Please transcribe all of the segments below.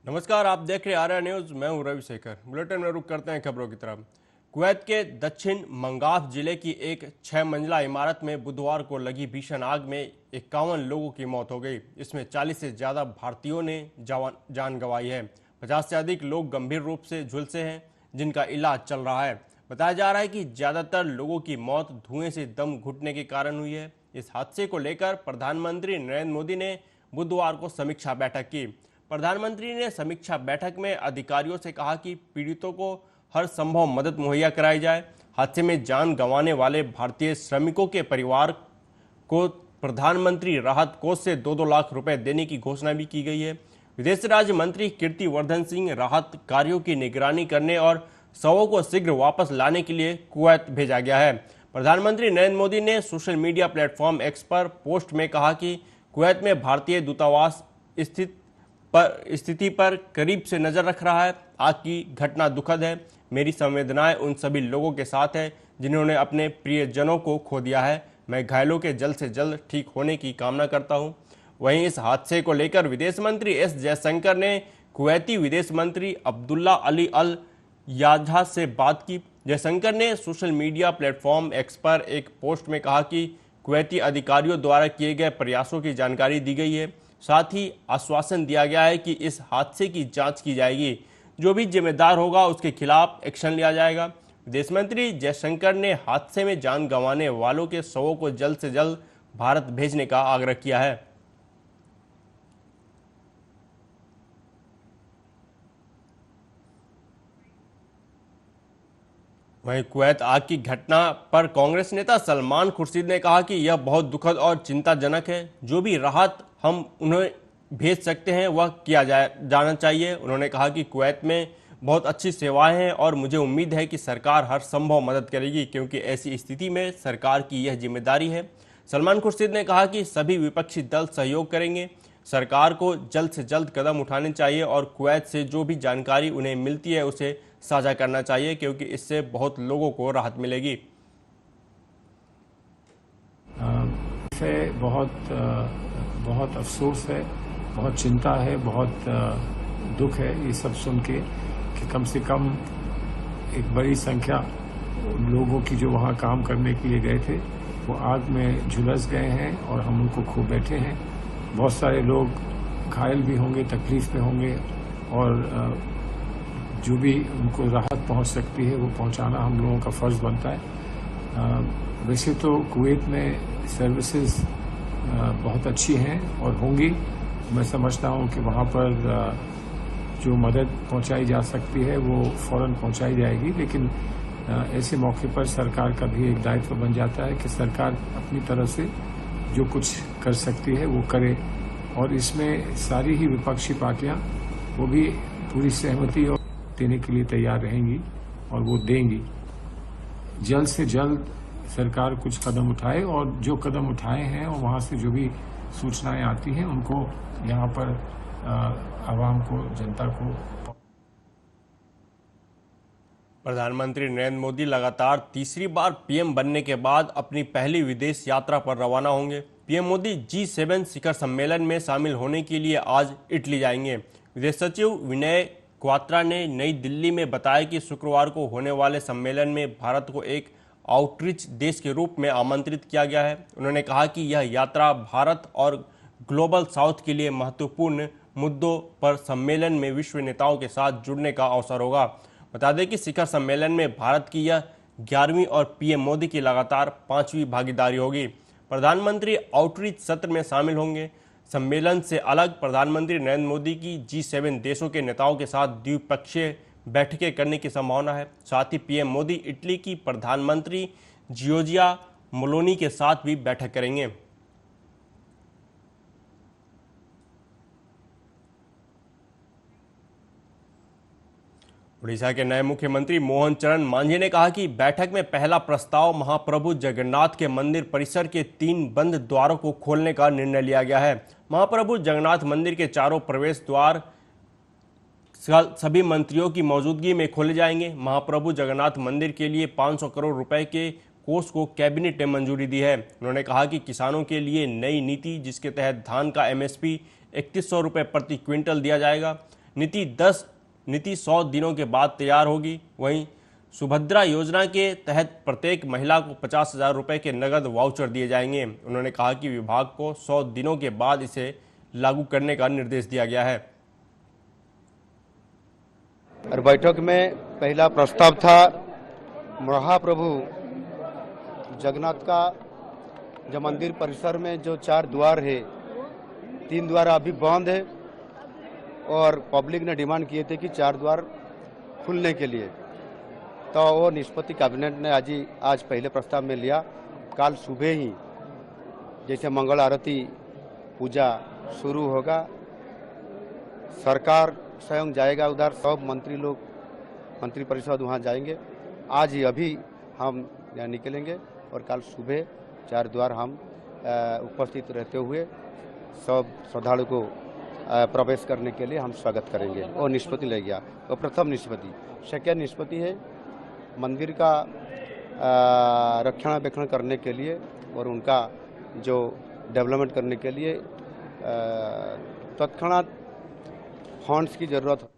नमस्कार, आप देख रहे आर्या न्यूज। मैं हूं रवि शेखर। बुलेटिन में रुक करते हैं खबरों की तरफ। कुवैत के दक्षिण मंगाफ जिले की एक 6 मंजिला इमारत में बुधवार को लगी भीषण आग में 51 लोगों की मौत हो गई। इसमें 40 से ज्यादा भारतीयों ने जान गंवाई है। 50 से अधिक लोग गंभीर रूप से झुलसे हैं, जिनका इलाज चल रहा है। बताया जा रहा है कि ज्यादातर लोगों की मौत धुएं से दम घुटने के कारण हुई है। इस हादसे को लेकर प्रधानमंत्री नरेंद्र मोदी ने बुधवार को समीक्षा बैठक की। प्रधानमंत्री ने समीक्षा बैठक में अधिकारियों से कहा कि पीड़ितों को हर संभव मदद मुहैया कराई जाए। हादसे में जान गंवाने वाले भारतीय श्रमिकों के परिवार को प्रधानमंत्री राहत कोष से 2-2 लाख रुपए देने की घोषणा भी की गई है। विदेश राज्य मंत्री कीर्तिवर्धन सिंह राहत कार्यों की निगरानी करने और शवों को शीघ्र वापस लाने के लिए कुवैत भेजा गया है। प्रधानमंत्री नरेंद्र मोदी ने सोशल मीडिया प्लेटफॉर्म एक्स पर पोस्ट में कहा कि कुवैत में भारतीय दूतावास स्थिति पर करीब से नजर रख रहा है। आग की घटना दुखद है। मेरी संवेदनाएं उन सभी लोगों के साथ है जिन्होंने अपने प्रियजनों को खो दिया है। मैं घायलों के जल्द से जल्द ठीक होने की कामना करता हूं। वहीं इस हादसे को लेकर विदेश मंत्री एस जयशंकर ने कुवैती विदेश मंत्री अब्दुल्ला अली अल याझा से बात की। जयशंकर ने सोशल मीडिया प्लेटफॉर्म एक्स पर एक पोस्ट में कहा कि कुवैती अधिकारियों द्वारा किए गए प्रयासों की जानकारी दी गई है। साथ ही आश्वासन दिया गया है कि इस हादसे की जांच की जाएगी। जो भी जिम्मेदार होगा उसके खिलाफ एक्शन लिया जाएगा। विदेश मंत्री जयशंकर ने हादसे में जान गंवाने वालों के शवों को जल्द से जल्द भारत भेजने का आग्रह किया है। वहीं कुवैत आग की घटना पर कांग्रेस नेता सलमान खुर्शीद ने कहा कि यह बहुत दुखद और चिंताजनक है। जो भी राहत हम उन्हें भेज सकते हैं वह किया जाना चाहिए। उन्होंने कहा कि कुवैत में बहुत अच्छी सेवाएं हैं और मुझे उम्मीद है कि सरकार हर संभव मदद करेगी, क्योंकि ऐसी स्थिति में सरकार की यह जिम्मेदारी है। सलमान खुर्शीद ने कहा कि सभी विपक्षी दल सहयोग करेंगे। सरकार को जल्द से जल्द कदम उठाने चाहिए और कुवैत से जो भी जानकारी उन्हें मिलती है उसे साझा करना चाहिए, क्योंकि इससे बहुत लोगों को राहत मिलेगी। से बहुत अफसोस है, बहुत चिंता है, बहुत दुख है ये सब सुन के कि कम से कम एक बड़ी संख्या लोगों की जो वहाँ काम करने के लिए गए थे वो आग में झुलस गए हैं और हम उनको खो बैठे हैं। बहुत सारे लोग घायल भी होंगे, तकलीफ में होंगे और जो भी उनको राहत पहुंच सकती है वो पहुंचाना हम लोगों का फर्ज बनता है। वैसे तो कुवैत में सर्विसेज बहुत अच्छी हैं और होंगी। मैं समझता हूं कि वहां पर जो मदद पहुंचाई जा सकती है वो फौरन पहुंचाई जाएगी, लेकिन ऐसे मौके पर सरकार का भी एक दायित्व बन जाता है कि सरकार अपनी तरफ से जो कुछ कर सकती है वो करे, और इसमें सारी ही विपक्षी पार्टियां वो भी पूरी सहमति और देने के लिए तैयार रहेंगी और वो देंगी। जल्द से जल्द सरकार कुछ कदम उठाए और जो कदम उठाए हैं और वहाँ से जो भी सूचनाएं आती हैं उनको यहाँ पर आवाम को, जनता को। प्रधानमंत्री नरेंद्र मोदी लगातार तीसरी बार पीएम बनने के बाद अपनी पहली विदेश यात्रा पर रवाना होंगे। पीएम मोदी G7 शिखर सम्मेलन में शामिल होने के लिए आज इटली जाएंगे। विदेश सचिव विनय क्वात्रा ने नई दिल्ली में बताया कि शुक्रवार को होने वाले सम्मेलन में भारत को एक आउटरीच देश के रूप में आमंत्रित किया गया है। उन्होंने कहा कि यह यात्रा भारत और ग्लोबल साउथ के लिए महत्वपूर्ण मुद्दों पर सम्मेलन में विश्व नेताओं के साथ जुड़ने का अवसर होगा। बता दें कि शिखर सम्मेलन में भारत की यह 11वीं और पीएम मोदी की लगातार 5वीं भागीदारी होगी। प्रधानमंत्री आउटरीच सत्र में शामिल होंगे। सम्मेलन से अलग प्रधानमंत्री नरेंद्र मोदी की G7 देशों के नेताओं के साथ द्विपक्षीय बैठकें करने की संभावना है। साथ ही पीएम मोदी इटली की प्रधानमंत्री जियोर्जिया मेलोनी के साथ भी बैठक करेंगे। उड़ीसा के नए मुख्यमंत्री मोहन चरण मांझी ने कहा कि बैठक में पहला प्रस्ताव महाप्रभु जगन्नाथ के मंदिर परिसर के 3 बंद द्वारों को खोलने का निर्णय लिया गया है। महाप्रभु जगन्नाथ मंदिर के चारों प्रवेश द्वार सभी मंत्रियों की मौजूदगी में खोले जाएंगे। महाप्रभु जगन्नाथ मंदिर के लिए 500 करोड़ रुपए के कोष को कैबिनेट ने मंजूरी दी है। उन्होंने कहा कि किसानों के लिए नई नीति जिसके तहत धान का MSP 3100 रुपये प्रति क्विंटल दिया जाएगा। नीति 100 दिनों के बाद तैयार होगी। वहीं सुभद्रा योजना के तहत प्रत्येक महिला को 50,000 रुपये के नगद वाउचर दिए जाएंगे। उन्होंने कहा कि विभाग को 100 दिनों के बाद इसे लागू करने का निर्देश दिया गया है। और बैठक में पहला प्रस्ताव था महाप्रभु जगन्नाथ का जो मंदिर परिसर में जो 4 द्वार है, 3 द्वार अभी बंद है और पब्लिक ने डिमांड किए थे कि 4 द्वार खुलने के लिए, तो वो निष्पत्ति कैबिनेट ने आज पहले प्रस्ताव में लिया। कल सुबह ही जैसे मंगल आरती पूजा शुरू होगा, सरकार स्वयं जाएगा उधर, सब मंत्री परिषद वहाँ जाएंगे। आज ही अभी हम यहाँ निकलेंगे और कल सुबह 4 द्वार हम उपस्थित रहते हुए सब श्रद्धालु को प्रवेश करने के लिए हम स्वागत करेंगे। और निष्पत्ति ले गया, वो प्रथम निष्पत्ति। सेकेंड निष्पत्ति है मंदिर का रक्षणाबेक्षण करने के लिए और उनका जो डेवलपमेंट करने के लिए तत्क्षणात फंड्स की जरूरत है।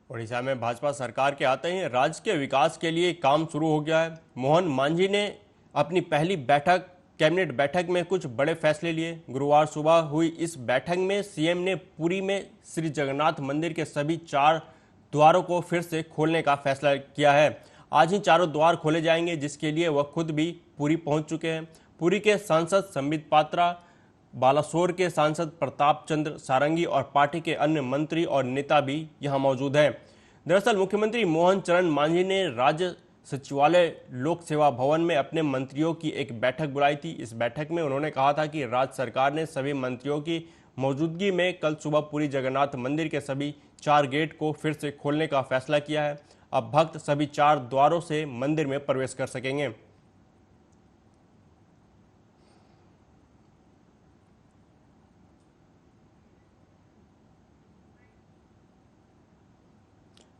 ओडिशा में भाजपा सरकार के आते ही राज्य के विकास के लिए काम शुरू हो गया है। मोहन मांझी ने अपनी पहली कैबिनेट बैठक में कुछ बड़े फैसले लिए। गुरुवार सुबह हुई इस बैठक में सीएम ने पुरी में श्री जगन्नाथ मंदिर के सभी 4 द्वारों को फिर से खोलने का फैसला किया है। आज ही चारों द्वार खोले जाएंगे, जिसके लिए वह खुद भी पुरी पहुंच चुके हैं। पुरी के सांसद संबित पात्रा, बालासोर के सांसद प्रताप चंद्र सारंगी और पार्टी के अन्य मंत्री और नेता भी यहां मौजूद हैं। दरअसल मुख्यमंत्री मोहन चरण मांझी ने राज्य सचिवालय लोक सेवा भवन में अपने मंत्रियों की एक बैठक बुलाई थी। इस बैठक में उन्होंने कहा था कि राज्य सरकार ने सभी मंत्रियों की मौजूदगी में कल सुबह पुरी जगन्नाथ मंदिर के सभी 4 गेट को फिर से खोलने का फैसला किया है। अब भक्त सभी 4 द्वारों से मंदिर में प्रवेश कर सकेंगे।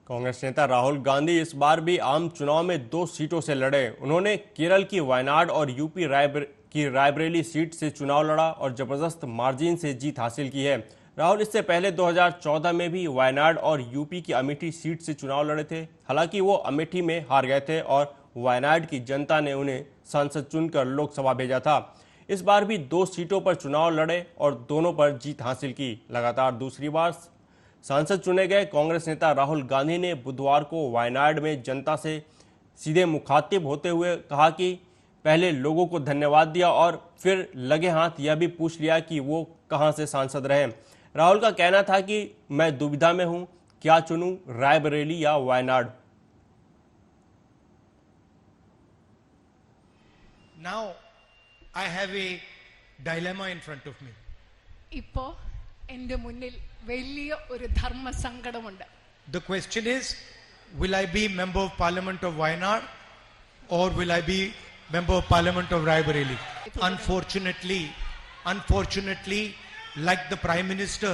कांग्रेस नेता राहुल गांधी इस बार भी आम चुनाव में 2 सीटों से लड़े। उन्होंने केरल की वायनाड और यूपी की रायबरेली सीट से चुनाव लड़ा और जबरदस्त मार्जिन से जीत हासिल की है। राहुल इससे पहले 2014 में भी वायनाड और यूपी की अमेठी सीट से चुनाव लड़े थे। हालांकि वो अमेठी में हार गए थे और वायनाड की जनता ने उन्हें सांसद चुनकर लोकसभा भेजा था। इस बार भी 2 सीटों पर चुनाव लड़े और दोनों पर जीत हासिल की। लगातार दूसरी बार सांसद चुने गए कांग्रेस नेता राहुल गांधी ने बुधवार को वायनाड में जनता से सीधे मुखातिब होते हुए कहा कि पहले लोगों को धन्यवाद दिया और फिर लगे हाथ यह भी पूछ लिया कि वो कहां से सांसद रहे। राहुल का कहना था कि मैं दुविधा में हूं, क्या चुनूं, रायबरेली या Wayanad. Now I have a dilemma in front of me. ഇപ്പോ എൻ്റെ മുന്നിൽ വലിയ ഒരു ധർമ്മ സങ്കടമുണ്ട്. The question is, will I be member of parliament of Wayanad or will I be member of parliament of Raebareli? Unfortunately, like the prime minister,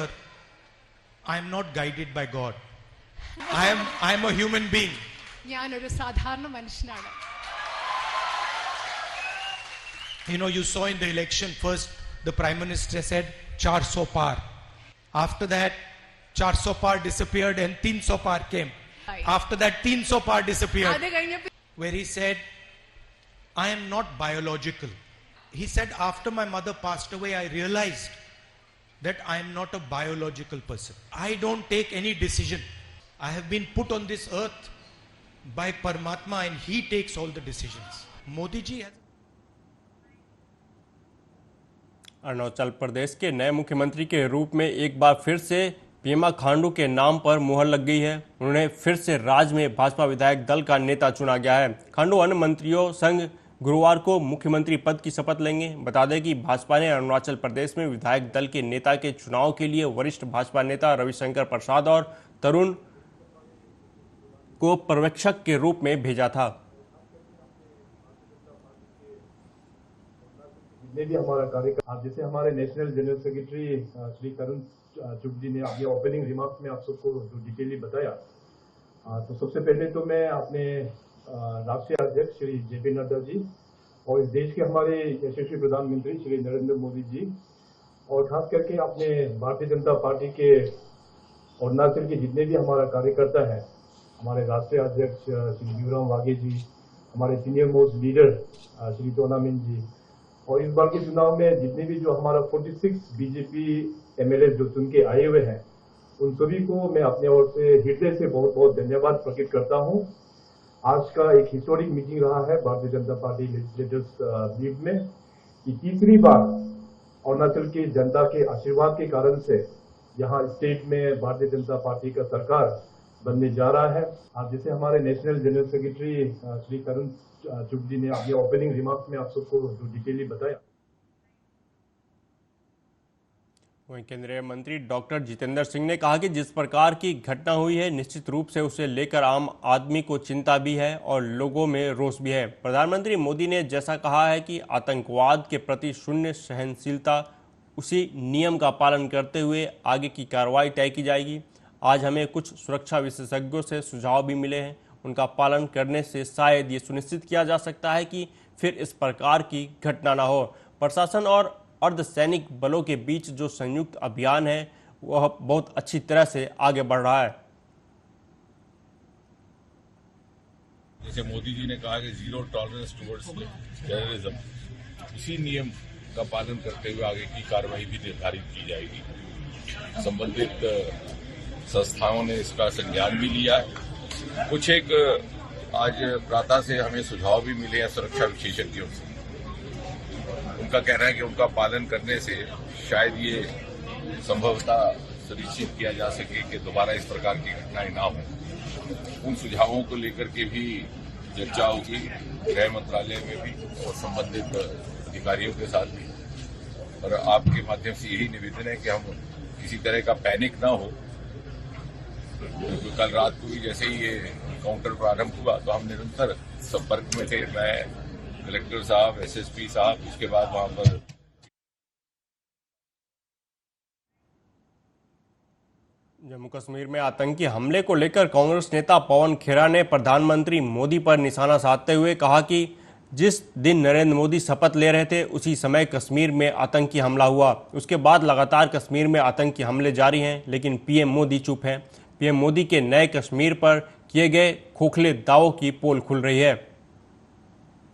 I am not guided by God. I am a human being. ഞാനൊരു സാധാരണ മനുഷ്യനാണ്. You know, you saw in the election, first the prime minister said 400 par. After that 400 par disappeared and 300 par came. After that 300 par disappeared, അത് കഴിഞ്ഞപ്പോൾ where he said, I am not biological. He said, after my mother passed away, I realized that I am not a biological person. I don't take any decision. I have been put on this earth by Paramatma and he takes all the decisions. Modi ji has... Arunachal Pradesh के नए मुख्यमंत्री के रूप में एक बार फिर से पेमा खांडू के नाम पर मुहर लग गई है। उन्हें फिर से राज्य में भाजपा विधायक दल का नेता चुना गया है। खांडू अन्य मंत्रियों संग गुरुवार को मुख्यमंत्री पद की शपथ लेंगे। बता दें कि भाजपा ने अरुणाचल प्रदेश में विधायक दल के नेता के चुनाव के लिए वरिष्ठ भाजपा नेता रविशंकर प्रसाद और तरुण को पर्यवेक्षक के रूप में भेजा था। भी हमारा कार्यक्रम, जैसे हमारे नेशनल जनरल सेक्रेटरी श्री करुण चुग जी ने अपने ओपनिंग रिमार्क्स में आप सबको जो डिटेली बताया, तो सबसे पहले तो मैं अपने राष्ट्रीय अध्यक्ष श्री जेपी नड्डा जी और इस देश के हमारे यशस्वी प्रधानमंत्री श्री नरेंद्र मोदी जी और खास करके अपने भारतीय जनता पार्टी के अरुणाचल के जितने भी हमारा कार्यकर्ता है, हमारे राष्ट्रीय अध्यक्ष श्री जीवराम वाघे जी, हमारे सीनियर मोस्ट लीडर श्री टोनामिन जी, और इस बार के चुनाव में जितने भी जो हमारा 46 बीजेपी एमएलए जो चुन के आए हुए हैं, उन सभी को मैं अपने ओर से हृदय से बहुत बहुत धन्यवाद प्रकट करता हूं। आज का एक हिस्टोरिक मीटिंग रहा है Bharatiya Janata party legislators meet में, कि तीसरी बार अरुणाचल की जनता के आशीर्वाद के कारण से यहाँ स्टेट में भारतीय जनता पार्टी का सरकार बनने जा रहा है। आज जैसे हमारे नेशनल जनरल सेक्रेटरी श्री करुण चुग जी ने अपने ओपनिंग रिमार्क्स में आप सबको जो डिटेली बताया। वहीं केंद्रीय मंत्री डॉक्टर जितेंद्र सिंह ने कहा कि जिस प्रकार की घटना हुई है, निश्चित रूप से उसे लेकर आम आदमी को चिंता भी है और लोगों में रोष भी है। प्रधानमंत्री मोदी ने जैसा कहा है कि आतंकवाद के प्रति शून्य सहनशीलता, उसी नियम का पालन करते हुए आगे की कार्रवाई तय की जाएगी। आज हमें कुछ सुरक्षा विशेषज्ञों से सुझाव भी मिले हैं, उनका पालन करने से शायद ये सुनिश्चित किया जा सकता है कि फिर इस प्रकार की घटना न हो। प्रशासन और अर्धसैनिक बलों के बीच जो संयुक्त अभियान है वह बहुत अच्छी तरह से आगे बढ़ रहा है। जैसे मोदी जी ने कहा कि जीरो टॉलरेंस टुवर्ड्स टेररिज्म, उसी नियम का पालन करते हुए आगे की कार्रवाई भी निर्धारित की जाएगी। संबंधित संस्थाओं ने इसका संज्ञान भी लिया है। कुछ एक आज प्रातः से हमें सुझाव भी मिले हैं सुरक्षा विशेषज्ञों से। उनका कहना है कि उनका पालन करने से शायद ये संभवतः सुनिश्चित किया जा सके कि दोबारा इस प्रकार की घटनाएं ना हो। उन सुझावों को लेकर के भी चर्चा होगी गृह मंत्रालय में भी और संबंधित अधिकारियों के साथ भी। और आपके माध्यम से यही निवेदन है कि हम किसी तरह का पैनिक ना हो, क्योंकि कल रात को भी जैसे ही ये काउंटर प्रारंभ हुआ तो हम निरंतर संपर्क में थे। मैं कलेक्टर साहब, एसएसपी साहब, उसके बाद वहां पर जम्मू कश्मीर में आतंकी हमले को लेकर कांग्रेस नेता पवन खेरा ने प्रधानमंत्री मोदी पर निशाना साधते हुए कहा कि जिस दिन नरेंद्र मोदी शपथ ले रहे थे उसी समय कश्मीर में आतंकी हमला हुआ। उसके बाद लगातार कश्मीर में आतंकी हमले जारी हैं, लेकिन पीएम मोदी चुप हैं। पीएम मोदी के नए कश्मीर पर किए गए खोखले दावों की पोल खुल रही है।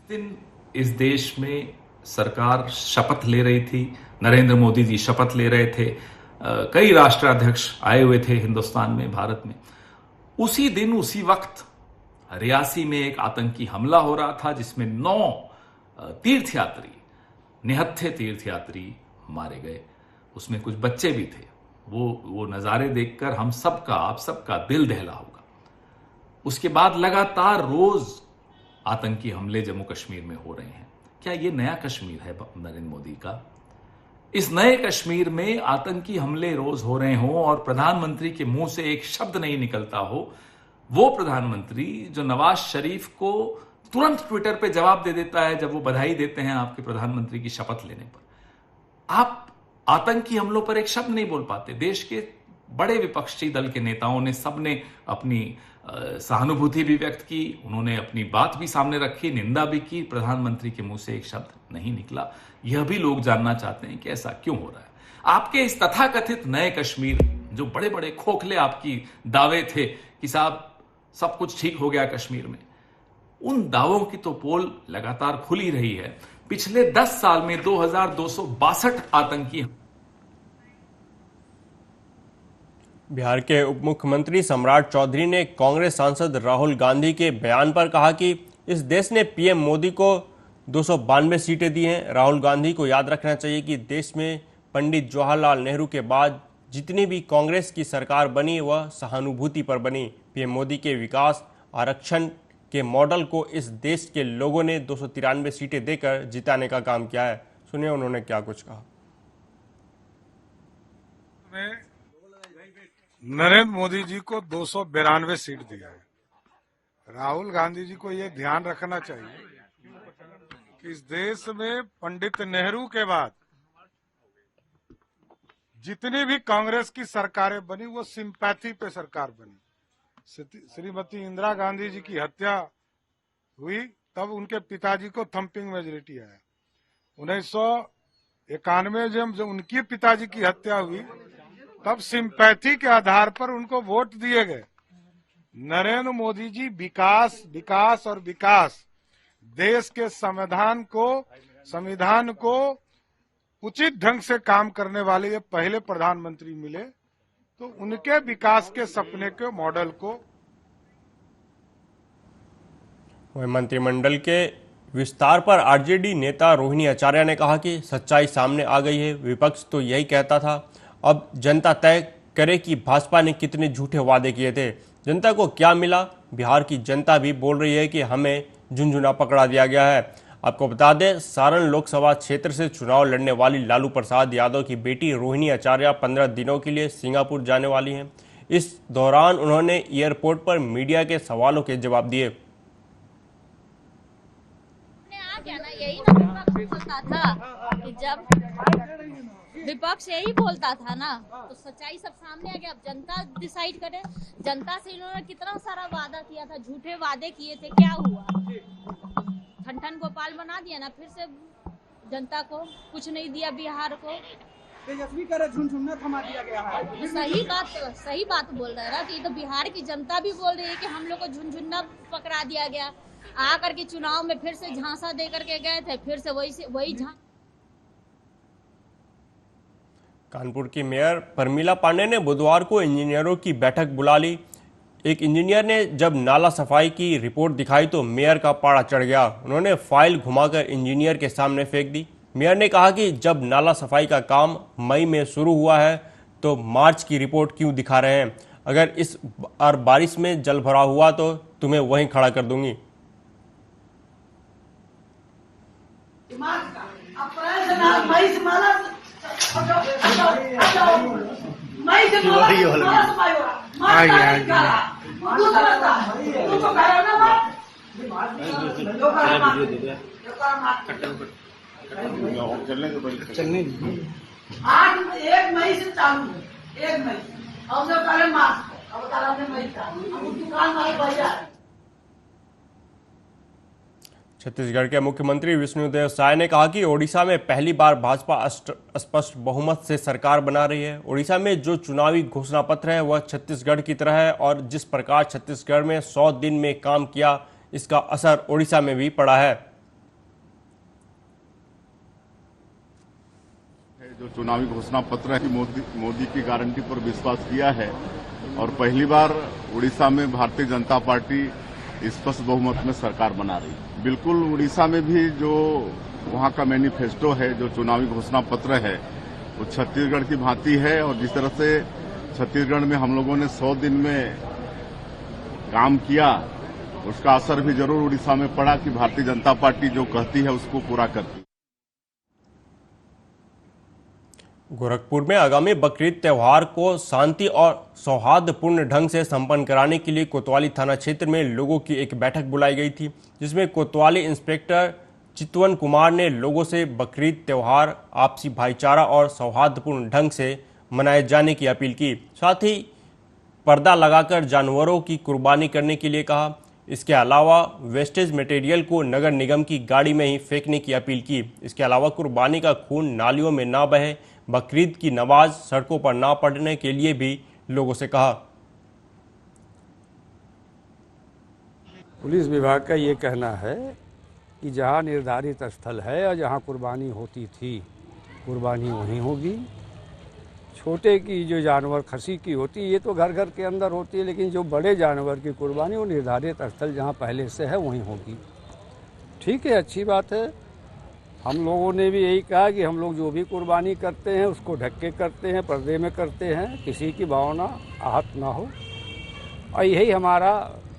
दिन इस देश में सरकार शपथ ले रही थी, नरेंद्र मोदी जी शपथ ले रहे थे, कई राष्ट्राध्यक्ष आए हुए थे हिंदुस्तान में, भारत में। उसी दिन उसी वक्त रियासी में एक आतंकी हमला हो रहा था जिसमें 9 तीर्थयात्री, निहत्थे तीर्थयात्री मारे गए। उसमें कुछ बच्चे भी थे। वो नजारे देखकर हम सबका, आप सबका दिल दहला होगा। उसके बाद लगातार रोज आतंकी हमले जम्मू कश्मीर में हो रहे हैं। क्या ये नया कश्मीर है नरेंद्र मोदी का? इस नए कश्मीर में आतंकी हमले रोज हो रहे हों और प्रधानमंत्री के मुंह से एक शब्द नहीं निकलता हो, वो प्रधानमंत्री जो नवाज शरीफ को तुरंत ट्विटर पे जवाब दे देता है जब वो बधाई देते हैं आपके प्रधानमंत्री की शपथ लेने पर, आप आतंकी हमलों पर एक शब्द नहीं बोल पाते। देश के बड़े विपक्षी दल के नेताओं ने सबने अपनी सहानुभूति भी व्यक्त की, उन्होंने अपनी बात भी सामने रखी, निंदा भी की। प्रधानमंत्री के मुंह से एक शब्द नहीं निकला। यह भी लोग जानना चाहते हैं कि ऐसा क्यों हो रहा है। आपके इस तथाकथित नए कश्मीर, जो बड़े बड़े खोखले आपकी दावे थे कि साहब सब कुछ ठीक हो गया कश्मीर में, उन दावों की तो पोल लगातार खुली रही है। पिछले 10 साल में 2262 आतंकी। बिहार के उप मुख्यमंत्री सम्राट चौधरी ने कांग्रेस सांसद राहुल गांधी के बयान पर कहा कि इस देश ने पीएम मोदी को 292 सीटें दी हैं। राहुल गांधी को याद रखना चाहिए कि देश में पंडित जवाहरलाल नेहरू के बाद जितनी भी कांग्रेस की सरकार बनी वह सहानुभूति पर बनी। पीएम मोदी के विकास आरक्षण के मॉडल को इस देश के लोगों ने 293 सीटें देकर जिताने का काम किया है। सुनिए उन्होंने क्या कुछ कहा। नरेंद्र मोदी जी को 292 सीट दिया है। राहुल गांधी जी को यह ध्यान रखना चाहिए कि इस देश में पंडित नेहरू के बाद जितनी भी कांग्रेस की सरकारें बनी वो सिंपैथी पे सरकार बनी। श्रीमती इंदिरा गांधी जी की हत्या हुई तब उनके पिताजी को थंपिंग मेजोरिटी आया। 1991 जब उनके पिताजी की हत्या हुई तब सिंपैथी के आधार पर उनको वोट दिए गए। नरेंद्र मोदी जी विकास विकास और विकास, देश के संविधान को उचित ढंग से काम करने वाले ये पहले प्रधानमंत्री मिले, तो उनके विकास के सपने के मॉडल को मंत्रिमंडल के विस्तार पर आरजेडी नेता रोहिणी आचार्य ने कहा कि सच्चाई सामने आ गई है। विपक्ष तो यही कहता था, अब जनता तय करे कि भाजपा ने कितने झूठे वादे किए थे। जनता को क्या मिला? बिहार की जनता भी बोल रही है कि हमें झुनझुना पकड़ा दिया गया है। आपको बता दें, सारण लोकसभा क्षेत्र से चुनाव लड़ने वाली लालू प्रसाद यादव की बेटी रोहिणी आचार्य 15 दिनों के लिए सिंगापुर जाने वाली हैं। इस दौरान उन्होंने एयरपोर्ट पर मीडिया के सवालों के जवाब दिए। यही ना विपक्ष बोलता था कि जब विपक्ष यही बोलता था ना, तो सच्चाई सब सामने आ गया। अब जनता डिसाइड करे। जनता से इन्होंने कितना सारा वादा किया था, झूठे वादे किए थे, क्या हुआ? ठन गोपाल बना दिया ना, फिर से जनता को कुछ नहीं दिया। बिहार को तेजस्वी करे झुनझुना थमा दिया गया है। सही बात बोल रहा है ना कि तो बिहार की जनता भी बोल रही है कि हम लोग को झुनझुना पकड़ा दिया गया। आकर के चुनाव में फिर से झांसा दे करके गए थे, फिर से वही कानपुर की मेयर परमिला पांडे ने बुधवार को इंजीनियरों की बैठक बुला ली। एक इंजीनियर ने जब नाला सफाई की रिपोर्ट दिखाई तो मेयर का पारा चढ़ गया। उन्होंने फाइल घुमाकर इंजीनियर के सामने फेंक दी। मेयर ने कहा कि जब नाला सफाई का काम मई में शुरू हुआ है तो मार्च की रिपोर्ट क्यों दिखा रहे हैं? अगर इस बार बारिश में जल भरा हुआ तो तुम्हें वहीं खड़ा कर दूंगी। चलने 1 मई से चालू है, 1 मई और जब पहले मार्च अब बता रहा मई का दुकान वाले भैया। छत्तीसगढ़ के मुख्यमंत्री विष्णुदेव साय ने कहा कि ओडिशा में पहली बार भाजपा स्पष्ट बहुमत से सरकार बना रही है। ओडिशा में जो चुनावी घोषणा पत्र है वह छत्तीसगढ़ की तरह है और जिस प्रकार छत्तीसगढ़ में 100 दिन में काम किया, इसका असर ओडिशा में भी पड़ा है। जो चुनावी घोषणा पत्र है, मोदी की गारंटी पर विश्वास किया है और पहली बार उड़ीसा में भारतीय जनता पार्टी स्पष्ट बहुमत में सरकार बना रही है। बिल्कुल उड़ीसा में भी जो वहां का मैनिफेस्टो है, जो चुनावी घोषणा पत्र है, वो छत्तीसगढ़ की भांति है और जिस तरह से छत्तीसगढ़ में हम लोगों ने 100 दिन में काम किया, उसका असर भी जरूर उड़ीसा में पड़ा कि भारतीय जनता पार्टी जो कहती है उसको पूरा करती है। गोरखपुर में आगामी बकरीद त्योहार को शांति और सौहार्दपूर्ण ढंग से संपन्न कराने के लिए कोतवाली थाना क्षेत्र में लोगों की एक बैठक बुलाई गई थी, जिसमें कोतवाली इंस्पेक्टर चितवन कुमार ने लोगों से बकरीद त्योहार आपसी भाईचारा और सौहार्दपूर्ण ढंग से मनाए जाने की अपील की। साथ ही पर्दा लगाकर जानवरों की कुर्बानी करने के लिए कहा। इसके अलावा वेस्टेज मटेरियल को नगर निगम की गाड़ी में ही फेंकने की अपील की। इसके अलावा कुर्बानी का खून नालियों में ना बहे, बकरीद की नमाज सड़कों पर ना पढ़ने के लिए भी लोगों से कहा। पुलिस विभाग का ये कहना है कि जहां निर्धारित स्थल है और जहां कुर्बानी होती थी, कुर्बानी वहीं होगी। छोटे की जो जानवर खसी की होती है ये तो घर घर के अंदर होती है, लेकिन जो बड़े जानवर की कुर्बानी वो निर्धारित स्थल जहां पहले से है वहीं होगी। ठीक है, अच्छी बात है। हम लोगों ने भी यही कहा कि हम लोग जो भी कुर्बानी करते हैं उसको ढक के करते हैं, पर्दे में करते हैं, किसी की भावना आहत ना हो। और यही हमारा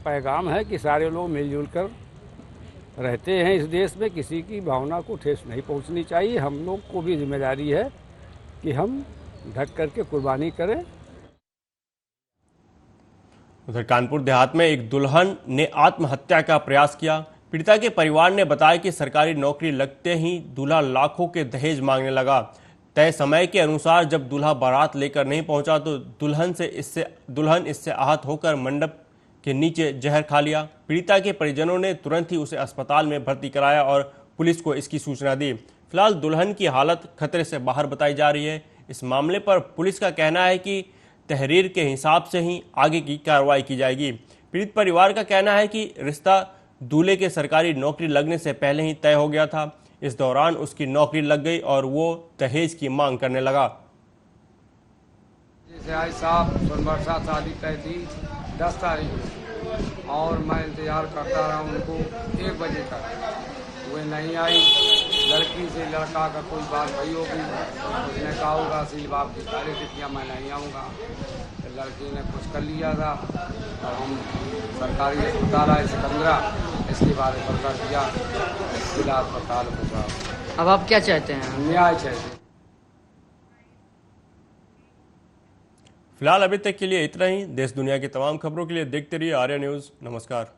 पैगाम है कि सारे लोग मिलजुल कर रहते हैं इस देश में, किसी की भावना को ठेस नहीं पहुंचनी चाहिए। हम लोग को भी जिम्मेदारी है कि हम ढक करके कुर्बानी करें। उधर कानपुर देहात में एक दुल्हन ने आत्महत्या का प्रयास किया। पीड़िता के परिवार ने बताया कि सरकारी नौकरी लगते ही दूल्हा लाखों के दहेज मांगने लगा। तय समय के अनुसार जब दूल्हा बारात लेकर नहीं पहुंचा तो दुल्हन इससे आहत होकर मंडप के नीचे जहर खा लिया। पीड़िता के परिजनों ने तुरंत ही उसे अस्पताल में भर्ती कराया और पुलिस को इसकी सूचना दी। फिलहाल दुल्हन की हालत खतरे से बाहर बताई जा रही है। इस मामले पर पुलिस का कहना है कि तहरीर के हिसाब से ही आगे की कार्रवाई की जाएगी। पीड़ित परिवार का कहना है कि रिश्ता दूल्हे के सरकारी नौकरी लगने से पहले ही तय हो गया था। इस दौरान उसकी नौकरी लग गई और वो दहेज की मांग करने लगा। जैसे आज साहब सोमवार साथ शादी तय थी 10 तारीख को, और मैं इंतजार करता रहा उनको 1 बजे तक, वे नहीं आई। लड़की से लड़का का कोई बात भई होगी, उसने कहा होगा सील बाप की तारीख किया मैं नहीं आऊँगा, तो लड़की ने कुछ कर लिया था। और हम सरकारी अस्पताल आए सिकंदरा, इसके बारे में कर दिया जिला अस्पताल को। अब आप क्या चाहते हैं? न्याय चाहिए। फिलहाल अभी तक के लिए इतना ही। देश दुनिया की तमाम खबरों के लिए देखते रहिए आर्या न्यूज़। नमस्कार।